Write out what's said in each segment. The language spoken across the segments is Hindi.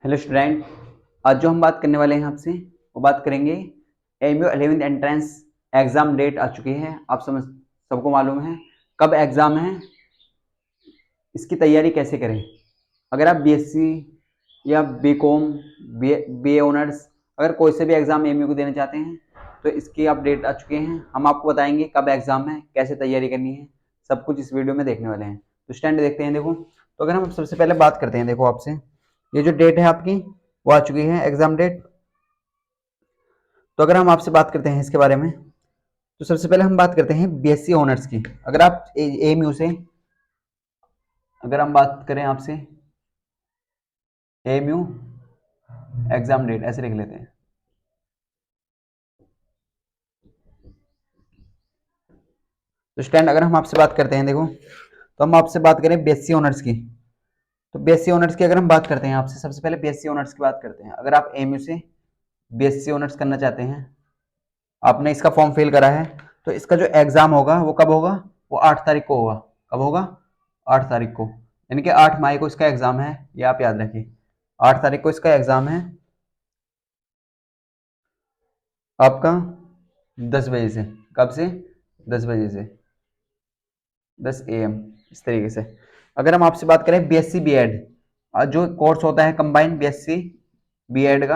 Hello student. आज जो हम बात करने वाले हैं आपसे वो बात करेंगे MU 11th entrance exam date आ चुकी है। आप समझ सबको मालूम है कब एग्ज़ाम है, इसकी तैयारी कैसे करें। अगर आप बीएससी या बीकॉम बीए ऑनर्स अगर कोई से भी एग्ज़ाम एमयू को देना चाहते हैं तो इसकी आप डेट आ चुके हैं। हम आपको बताएंगे कब एग्ज़ाम है, कैसे तैयारी करनी है, सब कुछ इस वीडियो में देखने वाले हैं। तो स्टूडेंट देखते हैं। देखो, तो अगर हम सबसे पहले बात करते हैं, देखो आपसे ये जो डेट है आपकी वो आ चुकी है एग्जाम डेट। तो अगर हम आपसे बात करते हैं इसके बारे में, तो सबसे पहले हम बात करते हैं बीएससी ऑनर्स की। अगर आप एएमयू से अगर हम बात करें आपसे एएमयू एग्जाम डेट ऐसे लिख लेते हैं। तो स्टैंड अगर हम आपसे बात करते हैं, देखो तो हम आपसे बात करें बीएससी ऑनर्स की। तो बीएससी ऑनर्स की अगर हम बात करते हैं आपसे, सबसे पहले बीएससी ऑनर्स की बात करते हैं। अगर आप एएमयू से बीएससी ऑनर्स करना चाहते हैं, आपने इसका फॉर्म फिल करा है, तो इसका जो एग्जाम होगा वो कब होगा, वो 8 तारीख को होगा। कब होगा? 8 तारीख को, यानी कि 8 मई को इसका एग्जाम है। ये आप याद रखिए, 8 तारीख को इसका एग्जाम है आपका 10 बजे से। कब से? 10 बजे से 10 AM, इस तरीके से। अगर हम आपसे बात करें बीएससी बीएड, जो कोर्स होता है कंबाइंड बीएससी बीएड का,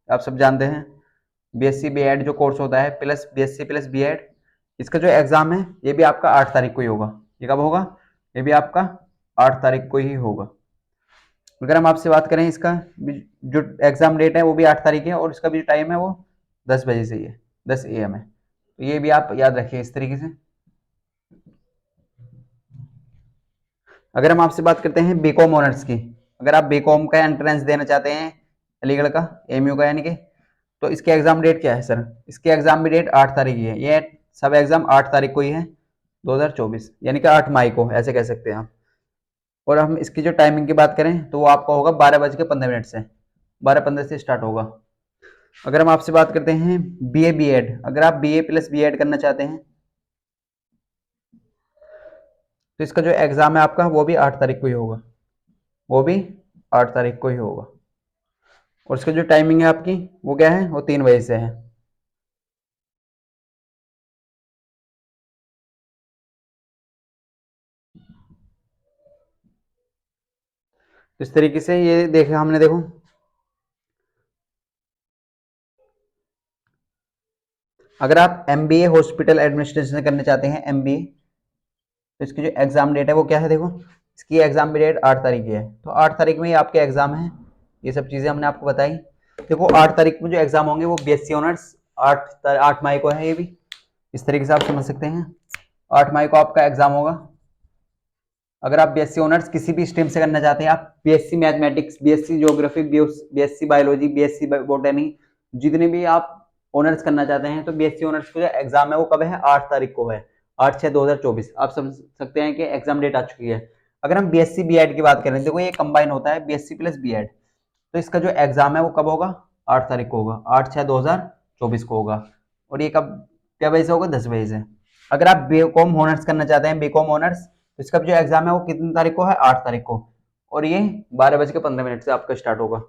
आप सब जानते हैं बीएससी बीएड जो कोर्स होता है प्लस बीएससी प्लस बीएड, इसका जो एग्जाम है ये भी आपका 8 तारीख को ही होगा। ये कब होगा? ये भी आपका 8 तारीख को ही होगा। अगर हम आपसे बात करें, इसका जो एग्जाम डेट है वो भी 8 तारीख है और इसका भी टाइम है वो 10 बजे से ही है, 10 AM है। तो ये भी आप याद रखिए इस तरीके से। अगर हम आपसे बात करते हैं बीकॉम ऑनर्स की, अगर आप बीकॉम का एंट्रेंस देना चाहते हैं अलीगढ़ का एमयू का, यानी कि, तो इसके एग्जाम डेट क्या है सर? इसके एग्जाम भी डेट 8 तारीख की है। ये सब एग्जाम 8 तारीख को ही है 2024, यानी कि 8 मई को ऐसे कह सकते हैं आप। और हम इसकी जो टाइमिंग की बात करें तो वो आपका होगा 12:15 से, 12:15 से स्टार्ट होगा। अगर हम आपसे बात करते हैं बीए बीएड, अगर आप बीए प्लस बीएड करना चाहते हैं तो इसका जो एग्जाम है आपका वो भी 8 तारीख को ही होगा, वो भी 8 तारीख को ही होगा। और इसकी जो टाइमिंग है आपकी वो क्या है, वो 3 बजे से है। इस तरीके से ये देखा हमने। देखो, अगर आप एमबीए हॉस्पिटल एडमिनिस्ट्रेशन करना चाहते हैं एमबीए, तो इसकी जो एग्जाम डेट है वो क्या है? देखो, इसकी एग्जाम डेट 8 तारीख की है, तो 8 तारीख में ही आपके एग्जाम है। ये सब चीजें हमने आपको बताई। देखो, 8 तारीख में जो एग्जाम होंगे वो बीएससी ऑनर्स 8 मई को है। ये भी इस तरीके से आप समझ सकते हैं, 8 मई को आपका एग्जाम होगा। अगर आप बीएससी ऑनर्स किसी भी स्ट्रीम से करना चाहते हैं, आप BSc mathematics, BSc geography, BSc biology, BSc botany, जितने भी आप ऑनर्स करना चाहते हैं, तो बीएससी ऑनर्स का जो एग्जाम है वो कब है? 8 तारीख को है, 8/6/2024। आप समझ सकते हैं कि एग्जाम डेट आ चुकी है। अगर हम बीएससी बीएड की बात करें, देखो ये कंबाइन होता है बीएससी प्लस बीएड, तो इसका जो एग्जाम है वो कब होगा? 8 तारीख को होगा, 8/6/2024 को होगा। और ये कब, क्या बजे से होगा? 10 बजे से। अगर आप बीकॉम ऑनर्स करना चाहते हैं, बीकॉम ऑनर्स, तो इसका जो एग्जाम है वो कितनी तारीख को है? 8 तारीख को, और ये 12:15 से आपका स्टार्ट होगा।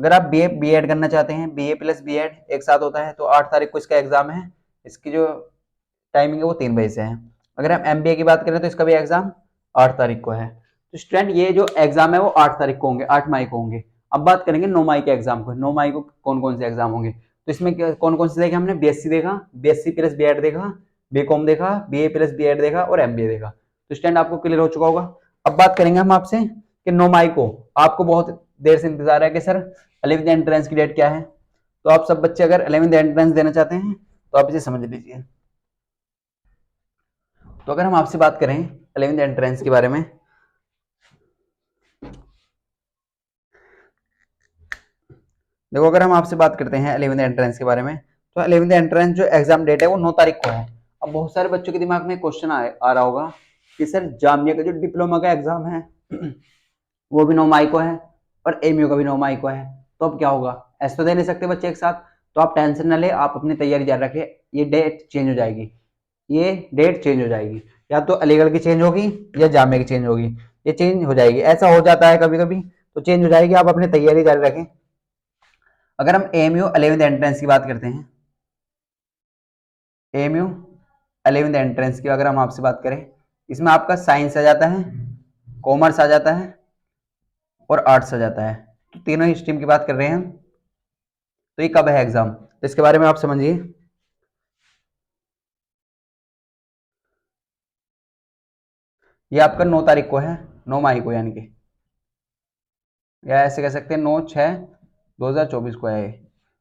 अगर आप बीए बीएड करना चाहते हैं, बीए प्लस बीएड एक साथ होता है, तो 8 तारीख को इसका एग्जाम है। इसकी जो टाइमिंग है वो 3 बजे से है। अगर हम एमबीए की बात करें तो इसका भी एग्जाम 8 तारीख को है। तो स्टूडेंट, ये जो एग्जाम है वो 8 तारीख को होंगे, 8 मई को होंगे। अब बात करेंगे 9 मई के एग्जाम को। 9 मई को कौन कौन से एग्जाम होंगे, तो इसमें कौन कौन से देखे हमने? बीएससी देखा, बीएससी प्लस बीएड देखा, बीकॉम देखा, बीए प्लस बीएड देखा और एमबीए देखा। तो स्टूडेंट आपको क्लियर हो चुका होगा। अब बात करेंगे हम आपसे कि 9 मई को आपको बहुत देर से इंतजार है कि सर 11th एंट्रेंस की डेट क्या है। तो आप सब बच्चे अगर 11th एंट्रेंस देना चाहते हैं तो आप इसे समझ लीजिए। तो अगर हम आपसे बात करें 11th एंट्रेंस के बारे में, देखो अगर हम आपसे बात करते हैं 11th एंट्रेंस के बारे में, तो 11th एंट्रेंस जो एग्जाम डेट है वो 9 तारीख को है। अब बहुत सारे बच्चों के दिमाग में क्वेश्चन आ रहा होगा कि सर जामिया का जो डिप्लोमा का एग्जाम है वो भी 9 मई को है और एमयू का भी 9 मई को है, तो अब क्या होगा? ऐसा तो दे नहीं सकते बच्चे एक साथ। तो आप टेंशन ना ले, आप अपनी तैयारी जारी रखें। ये डेट चेंज हो जाएगी, ये डेट चेंज हो जाएगी, या तो अलीगढ़ की चेंज होगी या जामिया की चेंज होगी, ये चेंज हो जाएगी। ऐसा हो जाता है कभी कभी, तो चेंज हो जाएगी, आप अपनी तैयारी जारी रखें। अगर हम एएमयू 11th एंट्रेंस की बात करते हैं, एएमयू 11th एंट्रेंस की अगर हम आपसे बात करें, इसमें आपका साइंस आ जाता है, कॉमर्स आ जाता है और आर्ट्स आ जाता है। तो तीनों ही स्ट्रीम की बात कर रहे हैं हम। तो ये कब है एग्जाम, तो इसके बारे में आप समझिए। ये आपका 9 तारीख को है, 9 मई को, यानी कि, या ऐसे कह सकते हैं 9/6/2024 को है ये।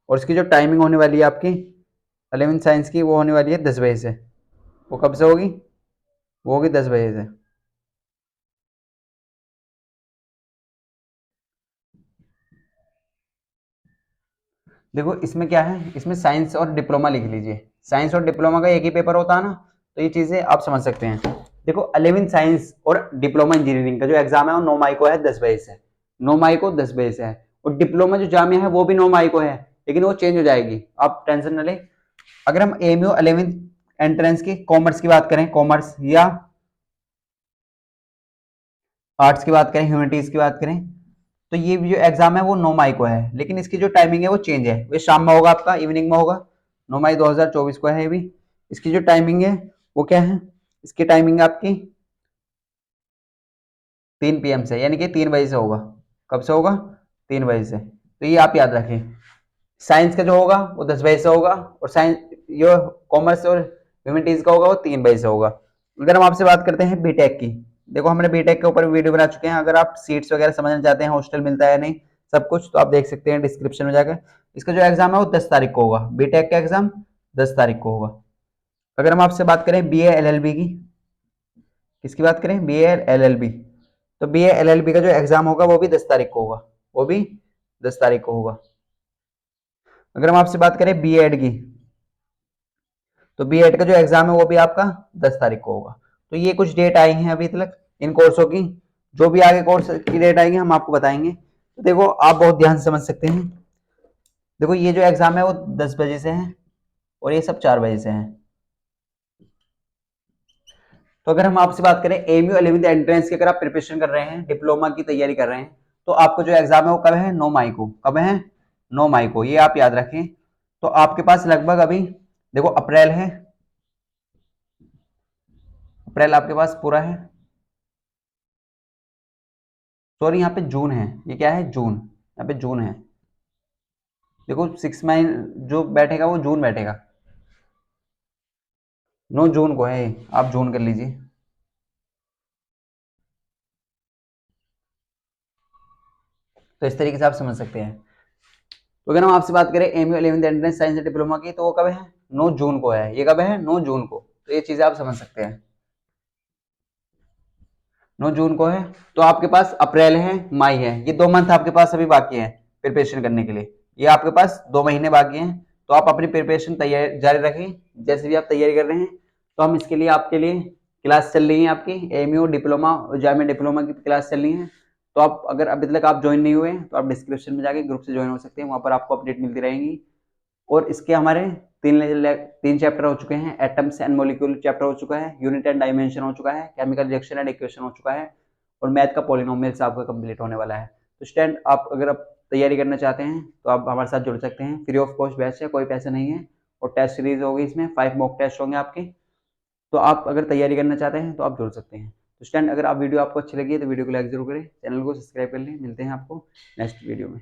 और इसकी जो टाइमिंग होने वाली है आपकी 11th साइंस की, वो होने वाली है 10 बजे से। वो कब से होगी, वो होगी 10 बजे से। देखो इसमें क्या है, इसमें साइंस और डिप्लोमा लिख लीजिए, साइंस और डिप्लोमा का एक ही पेपर होता है ना, तो ये चीजें आप समझ सकते हैं। देखो 11th साइंस और डिप्लोमा इंजीनियरिंग का जो एग्जाम है वो 9 मई को है 10 बजे से, 9 मई को 10 बजे से है। और डिप्लोमा जो जामिया है वो भी 9 मई को है, लेकिन वो चेंज हो जाएगी, आप टेंशन न लें। अगर हम एएमयू 11th एंट्रेंस की कॉमर्स की बात करें, कॉमर्स या आर्ट्स की बात करें, ह्यूमैनिटीज की बात करें, तो ये जो एग्जाम है वो 9 मई को है, लेकिन इसकी जो टाइमिंग है वो चेंज है, वो शाम में होगा, आपका इवनिंग में होगा। 9 मई 2024 को है ये भी। इसकी जो टाइमिंग है वो क्या है, इसकी टाइमिंग है आपकी 3 PM से, यानी कि 3 बजे से होगा। कब से होगा, 3 बजे से। तो ये आप याद रखें। साइंस का जो होगा वो 10 बजे से होगा, और साइंस जो कॉमर्स और ह्यूमैनिटीज का होगा वो 3 बजे से होगा। अगर हम आपसे बात करते हैं बीटेक की, देखो हमने बीटेक के ऊपर वीडियो बना चुके हैं, अगर आप सीट्स वगैरह समझना चाहते हैं, हॉस्टल मिलता है नहीं, सब कुछ, तो आप देख सकते हैं डिस्क्रिप्शन में जाकर। इसका जो एग्जाम है वो 10 तारीख को होगा, बीटेक का एग्जाम 10 तारीख को होगा। अगर हम आपसे बात करें बीए एलएलबी की, किसकी बात करें, बीए एलएलबी, तो बीए एलएलबी का जो एग्जाम होगा वो भी 10 तारीख को होगा, वो भी 10 तारीख को होगा। अगर हम आपसे बात करें बीएड की, तो बीएड का जो एग्जाम है वो भी आपका 10 तारीख को होगा। तो ये कुछ डेट आई हैं अभी तक इन कोर्सों की, जो भी आगे कोर्स की डेट आएगी हम आपको बताएंगे। तो देखो आप बहुत ध्यान से समझ सकते हैं। देखो ये जो एग्जाम है वो 10 बजे से है, और ये सब 4 बजे से है। तो अगर हम आपसे बात करें एएमयू 11th एंट्रेंस की, अगर आप प्रिपरेशन कर रहे हैं, डिप्लोमा की तैयारी कर रहे हैं, तो आपको जो एग्जाम है वो कब है, 9 मई को। कब है, 9 मई को, ये आप याद रखें। तो आपके पास लगभग अभी, देखो अप्रैल है, अप्रैल आपके पास पूरा है, सॉरी यहाँ पे जून है, ये क्या है, जून, यहाँ पे जून है। देखो 6 मई जो बैठेगा वो जून बैठेगा, 9 जून को है, आप जून कर लीजिए। तो इस तरीके से आप समझ सकते हैं। तो अगर हम आपसे बात करें MU 11th entrance science diploma की, तो वो कब है, 9 जून को है। ये कब है, 9 जून को। तो ये चीजें आप समझ सकते हैं, 9 जून को है। तो आपके पास अप्रैल है, मई है, ये 2 मंथ आपके पास अभी बाकी है प्रिपरेशन करने के लिए, ये आपके पास 2 महीने बाकी हैं। तो आप अपनी प्रिपरेशन तैयारी जारी रखें, जैसे भी आप तैयारी कर रहे हैं। तो हम इसके लिए आपके लिए क्लास चल रही है, आपकी एमयू डिप्लोमा और जामिया डिप्लोमा की क्लास चल रही है। तो आप अगर अभी तक आप ज्वाइन नहीं हुए हैं, तो आप डिस्क्रिप्शन में जाके ग्रुप से ज्वाइन हो सकते हैं, वहाँ पर आपको अपडेट मिलती रहेंगी। और इसके हमारे तीन चैप्टर हो चुके हैं, एटम्स एंड मॉलिक्यूल चैप्टर हो चुका है, यूनिट एंड डायमेंशन हो चुका है, केमिकल रिएक्शन एंड इक्वेशन हो चुका है, और मैथ का पॉलिनोमियल्स आपका कंप्लीट होने वाला है। तो स्टूडेंट आप अगर आप तैयारी करना चाहते हैं तो आप हमारे साथ जुड़ सकते हैं, फ्री ऑफ कॉस्ट बैच है, कोई पैसे नहीं है। और टेस्ट सीरीज होगी, इसमें 5 मॉक टेस्ट होंगे आपके। तो आप अगर तैयारी करना चाहते हैं तो आप जुड़ सकते हैं। तो स्टूडेंट अगर आप वीडियो आपको अच्छी लगी है तो वीडियो को लाइक जरूर करें, चैनल को सब्सक्राइब कर लें। मिलते हैं आपको नेक्स्ट वीडियो में।